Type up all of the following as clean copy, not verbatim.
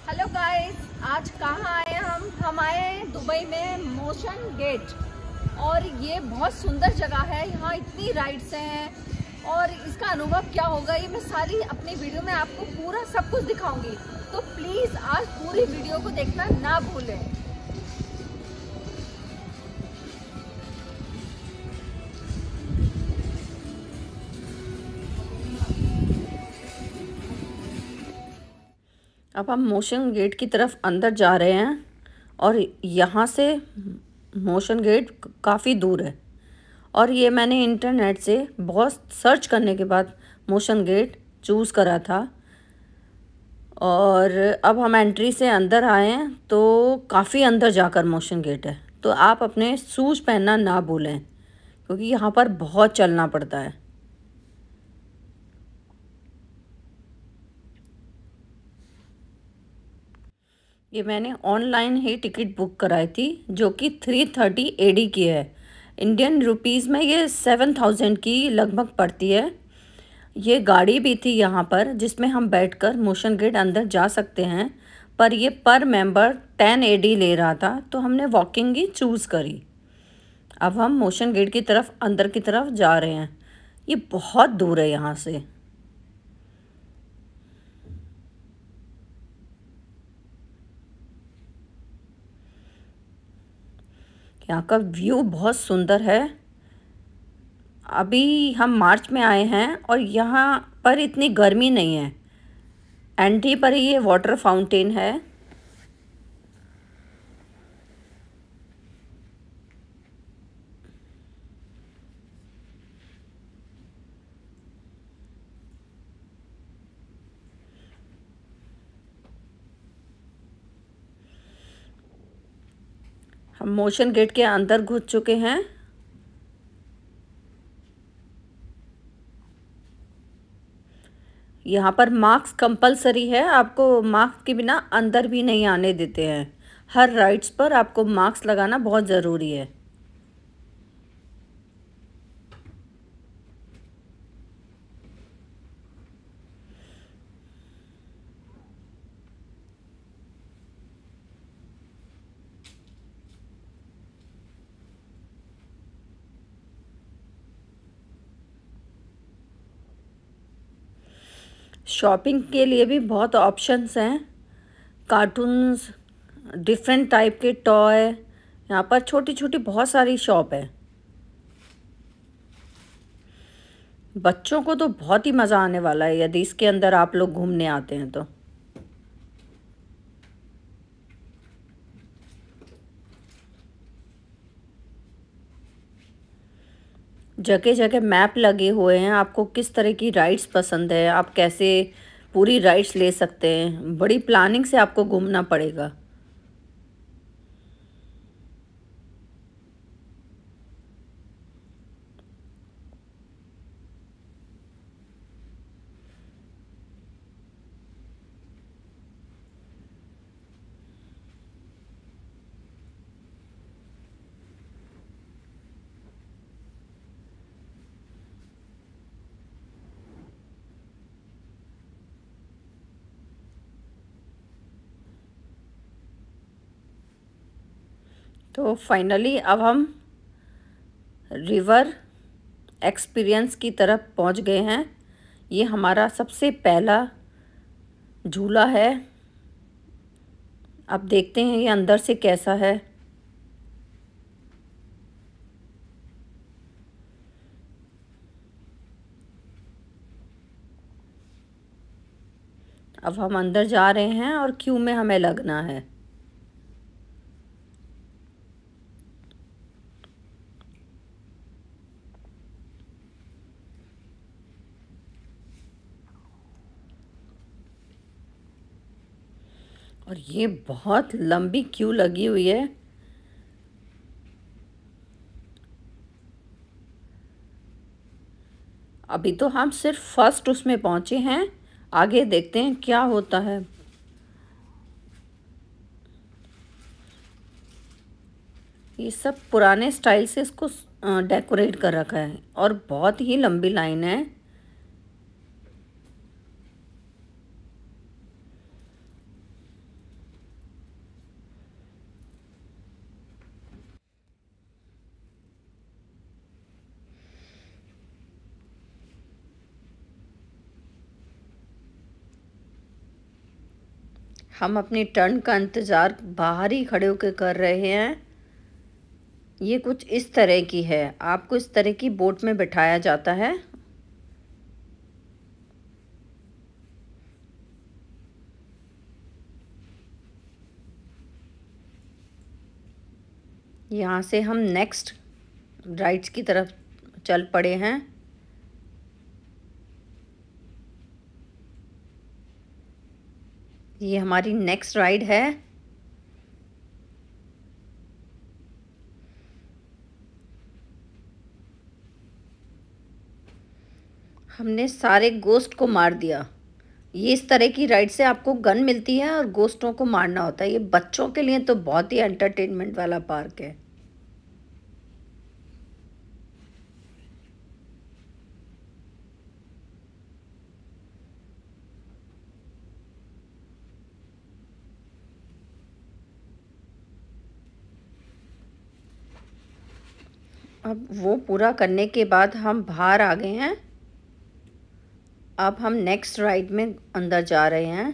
Hello guys, आज कहाँ आए हम आए हैं दुबई में मोशन गेट। और ये बहुत सुंदर जगह है। यहाँ इतनी राइड्स हैं और इसका अनुभव क्या होगा ये मैं सारी अपनी वीडियो में आपको पूरा सब कुछ दिखाऊंगी। तो प्लीज आज पूरी वीडियो को देखना ना भूलें। अब हम मोशन गेट की तरफ अंदर जा रहे हैं और यहाँ से मोशन गेट काफ़ी दूर है। और ये मैंने इंटरनेट से बहुत सर्च करने के बाद मोशन गेट चूज़ करा था। और अब हम एंट्री से अंदर आए हैं तो काफ़ी अंदर जाकर मोशन गेट है। तो आप अपने शूज़ पहनना ना भूलें क्योंकि यहाँ पर बहुत चलना पड़ता है। ये मैंने ऑनलाइन ही टिकट बुक कराई थी जो कि 330 एडी की है। इंडियन रुपीज़ में ये 7000 की लगभग पड़ती है। ये गाड़ी भी थी यहाँ पर जिसमें हम बैठकर मोशन गेट अंदर जा सकते हैं, पर ये पर मेंबर 10 एडी ले रहा था तो हमने वॉकिंग ही चूज़ करी। अब हम मोशन गेट की तरफ अंदर की तरफ जा रहे हैं। ये बहुत दूर है यहाँ से। यहाँ का व्यू बहुत सुंदर है। अभी हम मार्च में आए हैं और यहाँ पर इतनी गर्मी नहीं है। एंट्री पर ही ये वाटर फाउंटेन है। हम मोशन गेट के अंदर घुस चुके हैं। यहाँ पर मास्क कंपलसरी है, आपको मास्क के बिना अंदर भी नहीं आने देते हैं। हर राइड्स पर आपको मास्क लगाना बहुत ज़रूरी है। शॉपिंग के लिए भी बहुत ऑप्शंस हैं। कार्टून्स, डिफरेंट टाइप के टॉय, यहाँ पर छोटी छोटी बहुत सारी शॉप है। बच्चों को तो बहुत ही मज़ा आने वाला है यदि इसके अंदर आप लोग घूमने आते हैं तो। जगह जगह मैप लगे हुए हैं। आपको किस तरह की राइड्स पसंद है, आप कैसे पूरी राइड्स ले सकते हैं। बड़ी प्लानिंग से आपको घूमना पड़ेगा। तो फाइनली अब हम रिवर एक्सपीरियंस की तरफ पहुंच गए हैं। ये हमारा सबसे पहला झूला है। अब देखते हैं ये अंदर से कैसा है। अब हम अंदर जा रहे हैं और क्यू में हमें लगना है। और ये बहुत लंबी क्यू लगी हुई है। अभी तो हम सिर्फ फर्स्ट उसमें पहुंचे हैं, आगे देखते हैं क्या होता है। ये सब पुराने स्टाइल से इसको डेकोरेट कर रखा है और बहुत ही लंबी लाइन है। हम अपनी टर्न का इंतज़ार बाहर ही खड़े होकर कर रहे हैं। ये कुछ इस तरह की है, आपको इस तरह की बोट में बिठाया जाता है। यहाँ से हम नेक्स्ट राइड्स की तरफ चल पड़े हैं। ये हमारी नेक्स्ट राइड है। हमने सारे गोस्ट को मार दिया। ये इस तरह की राइड से आपको गन मिलती है और गोस्टों को मारना होता है। ये बच्चों के लिए तो बहुत ही एंटरटेनमेंट वाला पार्क है। अब वो पूरा करने के बाद हम बाहर आ गए हैं। अब हम नेक्स्ट राइड में अंदर जा रहे हैं।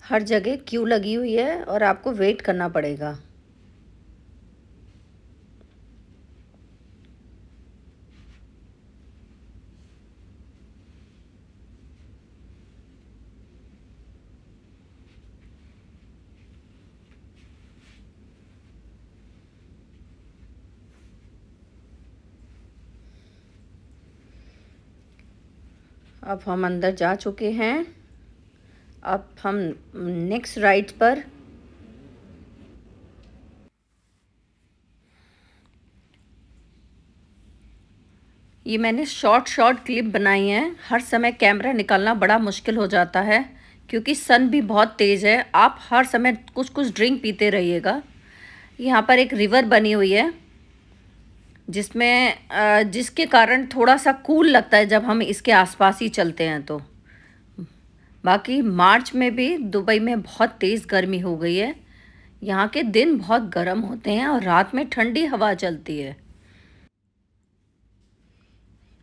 हर जगह क्यू लगी हुई है और आपको वेट करना पड़ेगा। अब हम अंदर जा चुके हैं। अब हम नेक्स्ट राइड पर ये मैंने शॉर्ट क्लिप बनाई है। हर समय कैमरा निकालना बड़ा मुश्किल हो जाता है क्योंकि सन भी बहुत तेज़ है। आप हर समय कुछ कुछ ड्रिंक पीते रहिएगा। यहाँ पर एक रिवर बनी हुई है जिसके कारण थोड़ा सा कूल लगता है जब हम इसके आसपास ही चलते हैं तो। बाकी मार्च में भी दुबई में बहुत तेज़ गर्मी हो गई है। यहाँ के दिन बहुत गर्म होते हैं और रात में ठंडी हवा चलती है।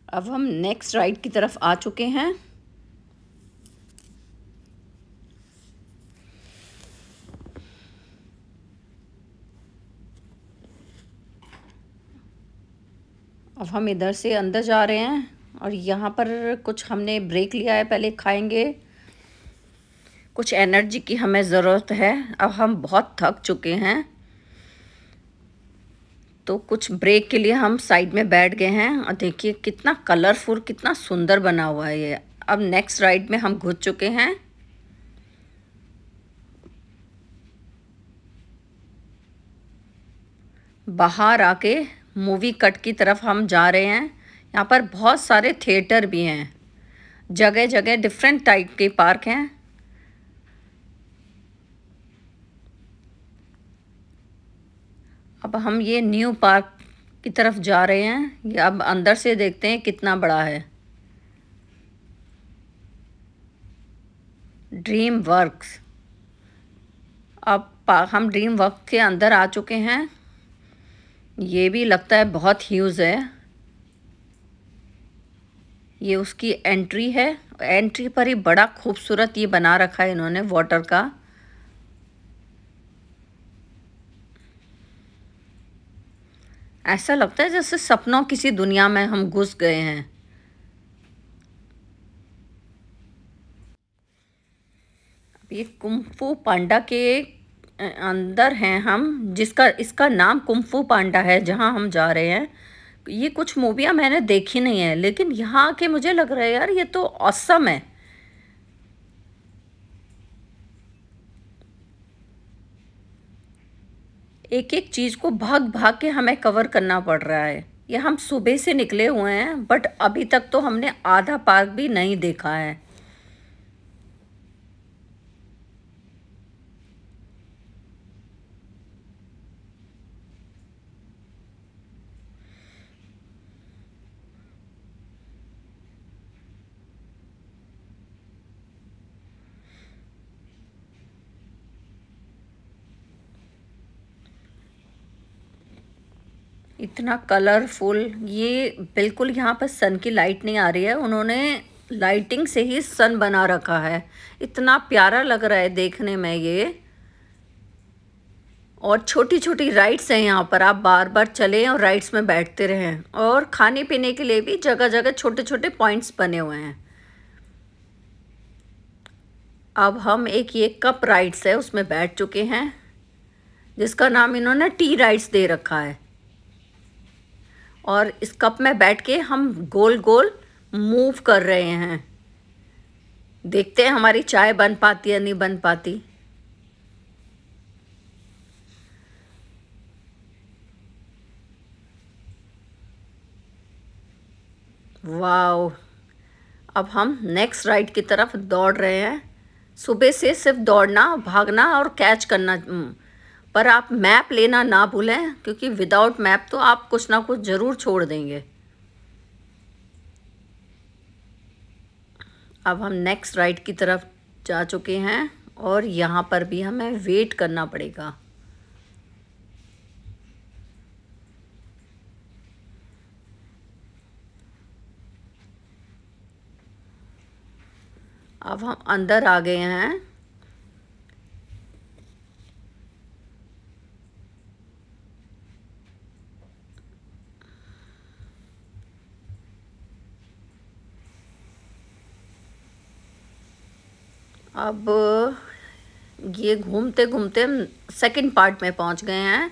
अब हम नेक्स्ट राइड की तरफ आ चुके हैं। अब हम इधर से अंदर जा रहे हैं और यहाँ पर कुछ हमने ब्रेक लिया है, पहले खाएंगे। कुछ एनर्जी की हमें ज़रूरत है। अब हम बहुत थक चुके हैं तो कुछ ब्रेक के लिए हम साइड में बैठ गए हैं। और देखिए कितना कलरफुल, कितना सुंदर बना हुआ है ये। अब नेक्स्ट राइड में हम घुस चुके हैं। बाहर आके मूवी कट की तरफ हम जा रहे हैं। यहाँ पर बहुत सारे थिएटर भी हैं, जगह जगह डिफरेंट टाइप के पार्क हैं। अब हम ये न्यू पार्क की तरफ जा रहे हैं। ये अब अंदर से देखते हैं कितना बड़ा है। Dream works. अब हम ड्रीम वर्क के अंदर आ चुके हैं। ये भी लगता है बहुत ह्यूज है। ये उसकी एंट्री है। एंट्री पर ही बड़ा खूबसूरत ये बना रखा है इन्होंने वाटर का। ऐसा लगता है जैसे सपनों किसी दुनिया में हम घुस गए हैं। अब ये कुंफू पांडा के अंदर हैं हम, जिसका इसका नाम कुंफू पांडा है जहां हम जा रहे हैं। ये कुछ मूवियाँ मैंने देखी नहीं है लेकिन यहाँ आके मुझे लग रहा है यार ये तो ऑसम है। एक एक चीज़ को भाग भाग के हमें कवर करना पड़ रहा है। ये हम सुबह से निकले हुए हैं बट अभी तक तो हमने आधा पार्क भी नहीं देखा है। इतना कलरफुल, ये बिल्कुल यहाँ पर सन की लाइट नहीं आ रही है, उन्होंने लाइटिंग से ही सन बना रखा है। इतना प्यारा लग रहा है देखने में ये। और छोटी छोटी राइड्स हैं यहाँ पर, आप बार बार चलें और राइड्स में बैठते रहें। और खाने पीने के लिए भी जगह जगह छोटे छोटे पॉइंट्स बने हुए हैं। अब हम ये कप राइड्स है उसमें बैठ चुके हैं, जिसका नाम इन्होंने टी राइड्स दे रखा है। और इस कप में बैठ के हम गोल गोल मूव कर रहे हैं। देखते हैं हमारी चाय बन पाती है नहीं बन पाती। वाओ, अब हम नेक्स्ट राइड की तरफ दौड़ रहे हैं। सुबह से सिर्फ दौड़ना, भागना और कैच करना, पर आप मैप लेना ना भूलें, क्योंकि विदाउट मैप तो आप कुछ ना कुछ ज़रूर छोड़ देंगे। अब हम नेक्स्ट राइड की तरफ जा चुके हैं और यहाँ पर भी हमें वेट करना पड़ेगा। अब हम अंदर आ गए हैं। अब ये घूमते घूमते हम सेकंड पार्ट में पहुंच गए हैं।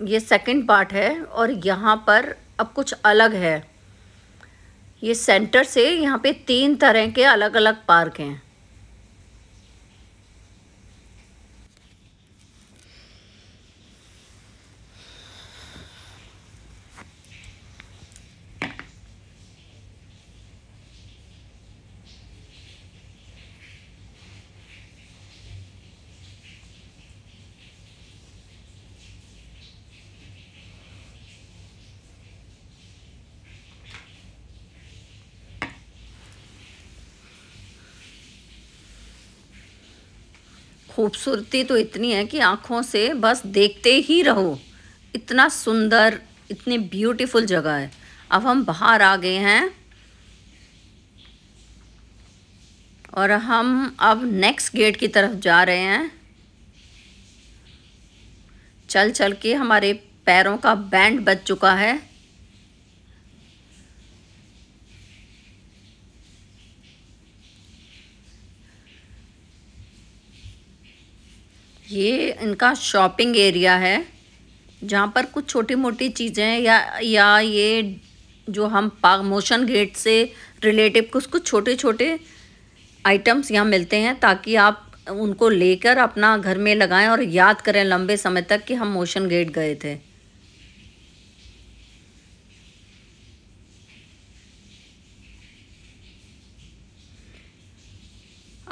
ये सेकंड पार्ट है और यहाँ पर अब कुछ अलग है। ये सेंटर से यहाँ पे 3 तरह के अलग अलग पार्क हैं। खूबसूरती तो इतनी है कि आँखों से बस देखते ही रहो। इतना सुंदर, इतनी ब्यूटीफुल जगह है। अब हम बाहर आ गए हैं और हम अब नेक्स्ट गेट की तरफ जा रहे हैं। चल चल के हमारे पैरों का बैंड बज चुका है। ये इनका शॉपिंग एरिया है, जहाँ पर कुछ छोटी मोटी चीज़ें या ये जो हम मोशन गेट से रिलेटिव कुछ छोटे छोटे आइटम्स यहाँ मिलते हैं, ताकि आप उनको लेकर अपना घर में लगाएं और याद करें लंबे समय तक कि हम मोशन गेट गए थे।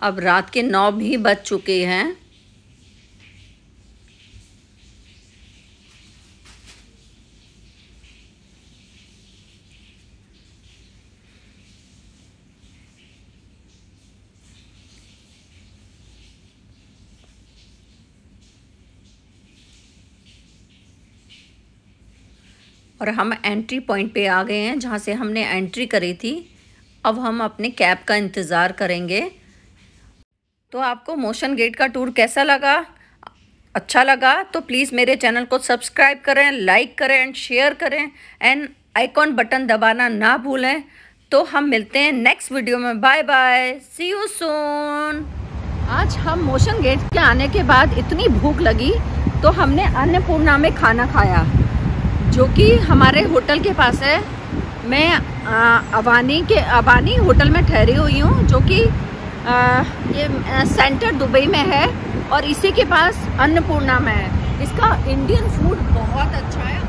अब रात के 9 भी बज चुके हैं। और हम एंट्री पॉइंट पे आ गए हैं, जहाँ से हमने एंट्री करी थी। अब हम अपने कैब का इंतज़ार करेंगे। तो आपको मोशन गेट का टूर कैसा लगा? अच्छा लगा तो प्लीज़ मेरे चैनल को सब्सक्राइब करें, लाइक करें एंड शेयर करें एंड आइकॉन बटन दबाना ना भूलें। तो हम मिलते हैं नेक्स्ट वीडियो में। Bye bye, see you soon. आज हम मोशन गेट के आने के बाद इतनी भूख लगी तो हमने अन्नपूर्णा में खाना खाया, जो कि हमारे होटल के पास है। मैं अबानी होटल में ठहरी हुई हूँ, जो कि ये सेंटर दुबई में है और इसी के पास अन्नपूर्णा में है। इसका इंडियन फूड बहुत अच्छा है।